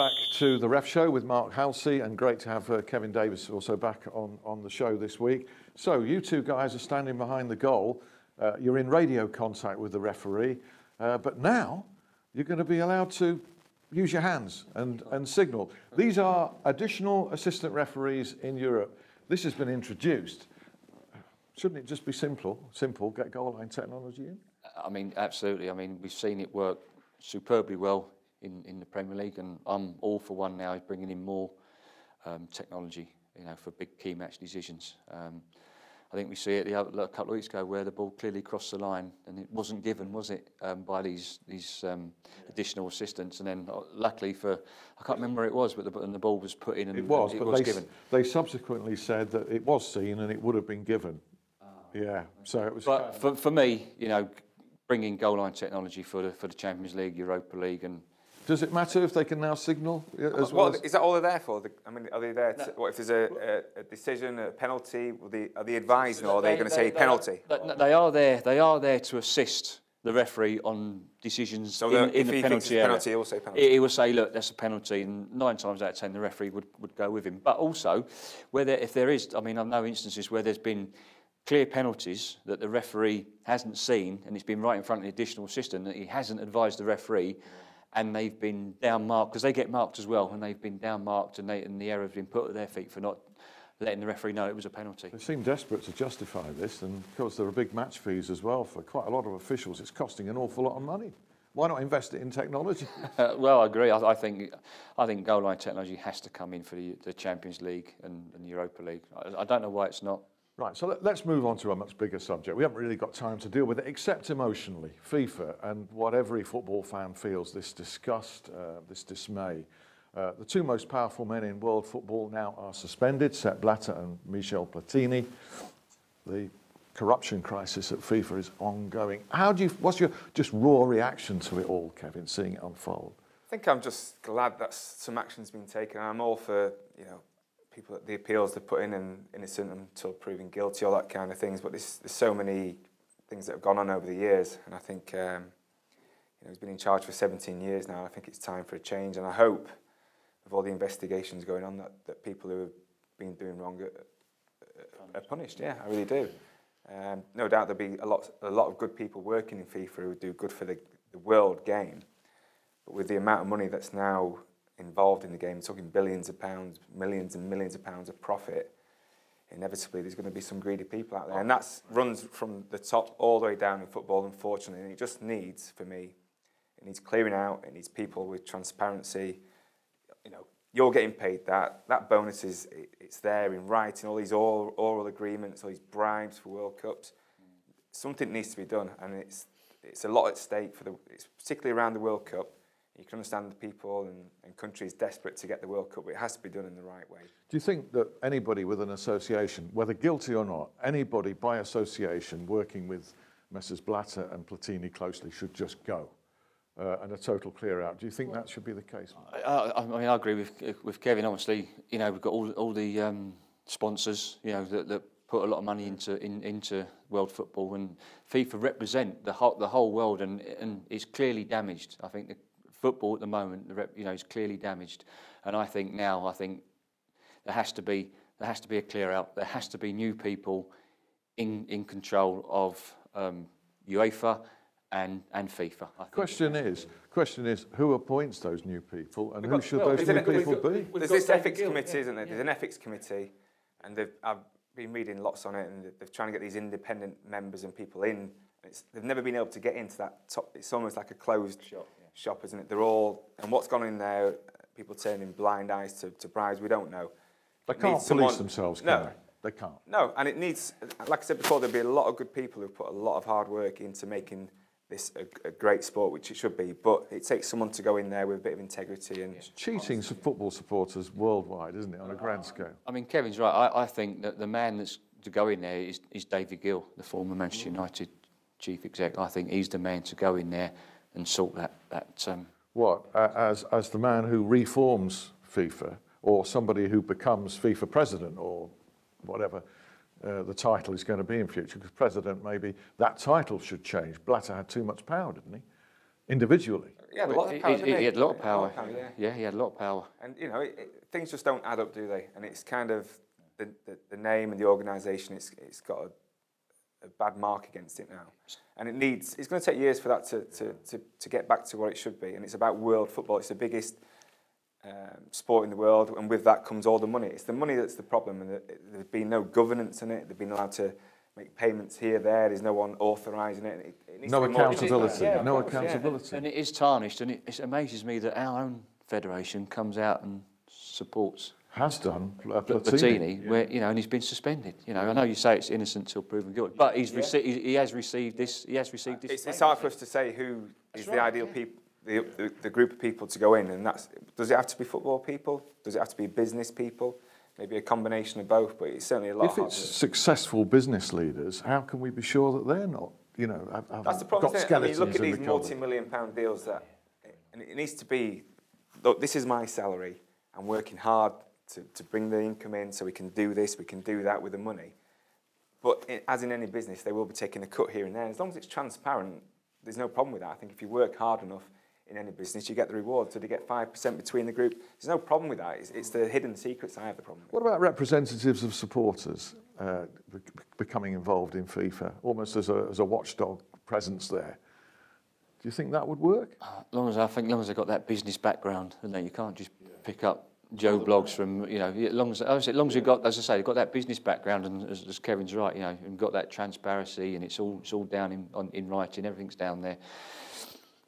back to the Ref Show with Mark Halsey, and great to have Kevin Davies also back on the show this week. So you two guys are standing behind the goal. You're in radio contact with the referee, but now you're going to be allowed to use your hands and signal. These are additional assistant referees in Europe. This has been introduced. Shouldn't it just be simple, get Goalline Technology in? I mean, absolutely. I mean, we've seen it work superbly well in the Premier League, and I'm all for one now is bringing in more technology, you know, for big key match decisions. I think we see it a couple of weeks ago where the ball clearly crossed the line and it wasn't given, was it, by these additional assistants? And then luckily for, I can't remember where it was, but the ball was put in and it was given. They subsequently said that it was seen and it would have been given. Yeah, so it was. But for me, you know, bringing Goalline Technology for the Champions League, Europa League, and does it matter if they can now signal as well? Is that all they're there for? I mean, are they there? What if there's a decision, a penalty? Are they advising, or are they going to say penalty? They are there. They are there to assist the referee on decisions so in the penalty area. Penalty, he'll say penalty. He will say, look, that's a penalty, and 9 times out of 10 the referee would go with him. But also, if there is, I mean, I know instances where there's been clear penalties that the referee hasn't seen, and it's been right in front of the additional assistant that he hasn't advised the referee, and they've been down marked, because they get marked as well, and they've been down marked, and the error has been put at their feet for not letting the referee know it was a penalty. They seem desperate to justify this, and of course there are big match fees as well for quite a lot of officials. It's costing an awful lot of money. Why not invest it in technology? Well, I agree. I think Goalline Technology has to come in for the Champions League and the Europa League. I don't know why it's not. Right, so let's move on to a much bigger subject. We haven't really got time to deal with it, except emotionally. FIFA and what every football fan feels, this disgust, this dismay. The 2 most powerful men in world football now are suspended, Sepp Blatter and Michel Platini. The corruption crisis at FIFA is ongoing. What's your just raw reaction to it all, Kevin, seeing it unfold? I think I'm just glad that some action's been taken. I'm all for, you know, people, the appeals they put in and innocent until proven guilty, all that kind of things. But there's so many things that have gone on over the years, and I think you know, he's been in charge for 17 years now. I think it's time for a change, and I hope, with all the investigations going on, that people who have been doing wrong are punished. Yeah, I really do. No doubt there'll be a lot of good people working in FIFA who do good for the world game, but with the amount of money that's now involved in the game, talking billions of pounds, millions and millions of pounds of profit, inevitably there's going to be some greedy people out there, and that runs from the top all the way down in football, unfortunately. And it just needs, for me, it needs clearing out. It needs people with transparency. You know, you're getting paid that bonus it's there in writing, all these oral agreements, all these bribes for World Cups. Something needs to be done, and it's a lot at stake it's particularly around the World Cup. You can understand the people and countries desperate to get the World Cup, but it has to be done in the right way. Do you think that anybody with an association, whether guilty or not, anybody by association working with Messrs Blatter and Platini closely should just go and a total clear out? Do you think that should be the case? I mean, I agree with Kevin. Obviously, you know, we've got all the sponsors, you know, that put a lot of money into world football, and FIFA represent the whole world, and it's clearly damaged. I think football at the moment, you know, is clearly damaged, and I think there has to be a clear out. There has to be new people in control of UEFA and FIFA. Question is, who appoints those new people, and who should those new people be? There's this ethics committee, isn't there? There's an ethics committee, and I've been reading lots on it, and they're trying to get these independent members and people in. They've never been able to get into that top. It's almost like a closed shop, isn't it? They're all, and what's gone in there, people turning blind eyes to bribes, we don't know. They can't police themselves, can they? They can't. No, and it needs, like I said before, there'll be a lot of good people who put a lot of hard work into making this a great sport, which it should be, but it takes someone to go in there with a bit of integrity. And it's cheating football supporters worldwide, isn't it, on a grand scale? I mean, Kevin's right. I think that the man that's to go in there is David Gill, the former Manchester United chief exec. I think he's the man to go in there and sort that. As the man who reforms FIFA, or somebody who becomes FIFA president, or whatever the title is going to be in future, because president, maybe that title should change. Blatter had too much power, didn't he? individually. He had a lot of power, didn't He had a lot of power. Yeah. He had a lot of power. And, you know, things just don't add up, do they? And it's kind of the name and the organisation, it's got a bad mark against it now. And it's going to take years for that to get back to what it should be. And it's about world football. It's the biggest sport in the world, and with that comes all the money. It's the money that's the problem, and there's been no governance in it. They've been allowed to make payments here, there's no one authorising it. It needs No to be more accountability. Yeah, No course, accountability. And it is tarnished, and it amazes me that our own federation comes out and supports Has done. Platini, where, you know, and he's been suspended. You know, I know you say it's innocent till proven guilty, but he has received this. He has received this. It's hard for us to say who is the ideal people, the group of people to go in, and does it have to be football people? Does it have to be business people? Maybe a combination of both, but it's certainly a lot harder. If it's successful business leaders, how can we be sure that they're not, you know, that's the problem. got I skeletons mean, look at in these the cupboard? multi-million-pound deals and it needs to be, look, this is my salary. I'm working hard to bring the income in so we can do this, we can do that with the money. But as in any business, they will be taking a cut here and there. As long as it's transparent, there's no problem with that. I think if you work hard enough in any business, you get the reward. So they get 5% between the group. There's no problem with that. It's the hidden secrets I have the problem with. What about representatives of supporters becoming involved in FIFA, almost as a watchdog presence there? Do you think that would work? As long as they've got that business background, and then you can't just pick up Joe blogs from, you know, as long as you've got, as I say, you've got that business background, and as Kevin's right, you know, and got that transparency, and it's all down in writing, everything's down there.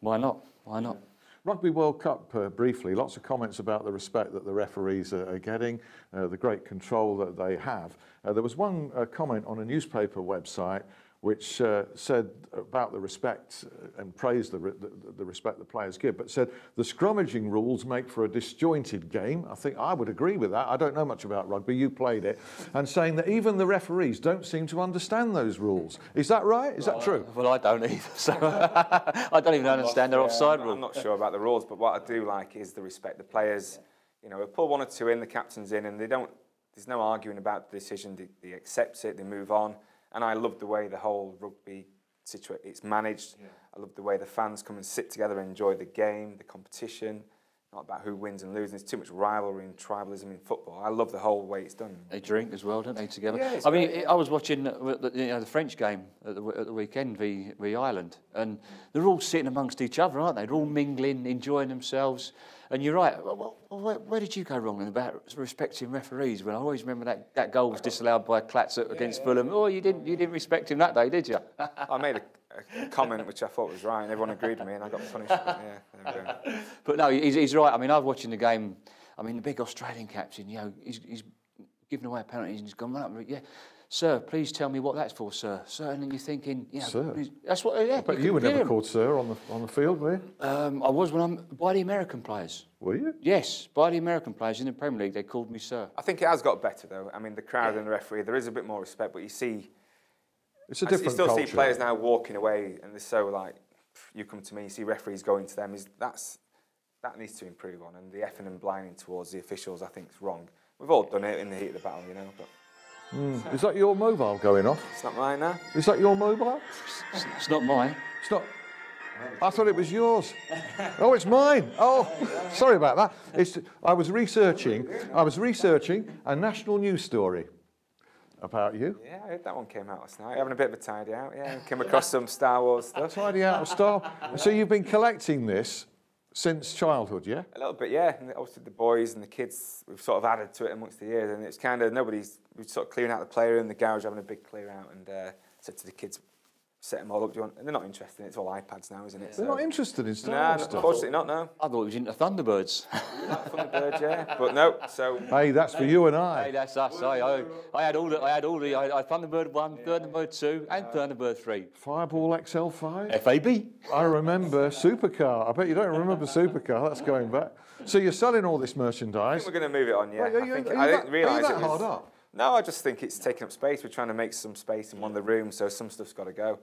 Why not? Why not? Rugby World Cup, briefly, lots of comments about the respect that the referees are getting, the great control that they have. There was one comment on a newspaper website which said about the respect and praised the respect the players give, but said the scrummaging rules make for a disjointed game. I think I would agree with that. I don't know much about rugby, you played it, and saying that even the referees don't seem to understand those rules. Is that right? Is that true? Well, I don't either, so I don't even understand their offside rule. I'm not sure about the rules, but what I do like is the respect. The players, you know, pull one or two in, the captain's in, and there's no arguing about the decision. They accept it, they move on. And I love the way the whole rugby situation it's managed. Yeah. I love the way the fans come and sit together and enjoy the game, the competition. Not about who wins and loses. There's too much rivalry and tribalism in football. I love the whole way it's done. They drink as well, don't they, together? Yeah, I mean, I was watching the French game at the weekend v Ireland, and they're all sitting amongst each other, aren't they? They're all mingling, enjoying themselves. And you're right. Well, where did you go wrong about respecting referees? Well, I always remember that goal was disallowed by Klatzer against Fulham. Oh, you didn't respect him that day, did you? I made a comment which I thought was right, and everyone agreed with me, and I got punished. But yeah, there we go. But no, he's right. I mean, I was watching the game. I mean, the big Australian captain, you know, he's given away a penalty, and he's gone right up. Yeah, sir, please tell me what that's for, sir. Sir, and then you're thinking, you know, sir. That's what. Yeah, but you were never called sir on the field, were you? I was by the American players. Were you? Yes, by the American players in the Premier League, they called me sir. I think it has got better though. I mean, the crowd and the referee, there is a bit more respect, but you see. It's a different culture. You still culture. see players now walking away, and they're so like, you come to me, you see referees going to them. That needs to improve on, and the effing and blinding towards the officials, I think, is wrong. We've all done it in the heat of the battle, you know. But Is that your mobile going off? it's not mine now. Is that your mobile? It's not mine. It's not. I thought it was yours. Oh, it's mine. Oh, sorry about that. I was researching a national news story about you. Yeah, I heard that one came out last night. Having a bit of a tidy out, yeah. Came across some Star Wars stuff. Tidy out of style. So you've been collecting this since childhood, yeah? A little bit, yeah. And obviously the boys and the kids, we've sort of added to it amongst the years, and it's kind of we're sort of clearing out the playroom, the garage, having a big clear out, and said to the kids, set them all up. Do you want? And they're not interested. It's all iPads now, isn't it? They're not interested in Star Wars stuff. Unfortunately not. No. I thought it was into Thunderbirds. Thunderbird, yeah, but no. So. Hey, that's for you and I. Hey, that's us. I had Thunderbird 1, Thunderbird 2, and Thunderbird 3. Fireball XL5. FAB. I remember Supercar. I bet you don't remember Supercar. That's going back. So you're selling all this I merchandise. think we're going to move it on, yeah. I didn't realise it was hard up. No, I just think it's taking up space. We're trying to make some space in one of the rooms, so some stuff's got to go.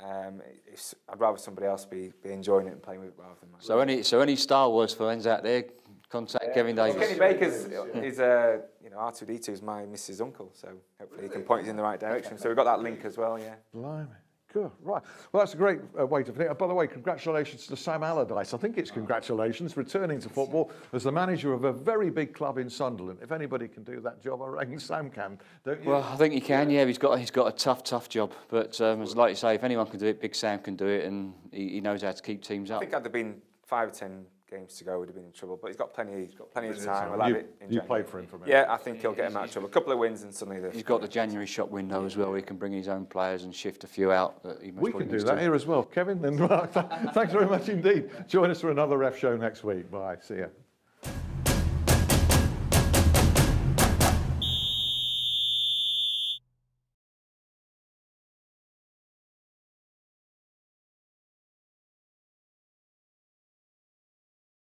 I'd rather somebody else be enjoying it and playing with it rather than myself. So any Star Wars fans out there, contact Kevin Davies. Kenny Baker's is R2D2 is my Mrs. Uncle, so hopefully he can point us in the right direction. So we've got that link as well, yeah. Blimey. Good, right. Well, that's a great way to finish. By the way, congratulations to Sam Allardyce. I think it's congratulations, returning to football as the manager of a very big club in Sunderland. If anybody can do that job, I reckon Sam can, don't you? Well, I think he can, yeah. He's got a tough job. But as like you say, if anyone can do it, Big Sam can do it, and he knows how to keep teams up. I think had there been 5 or 10 games to go, would have been in trouble. But he's got plenty of time. We'll have it in you January. played for him for a minute. Yeah, I think he'll get him out of trouble. A couple of wins and suddenly He's got the January shop window as well, where he can bring his own players and shift a few out. That he most We probably can do needs that to. here as well. Kevin and Mark, thanks very much indeed. Join us for another Ref Show next week. Bye. See ya.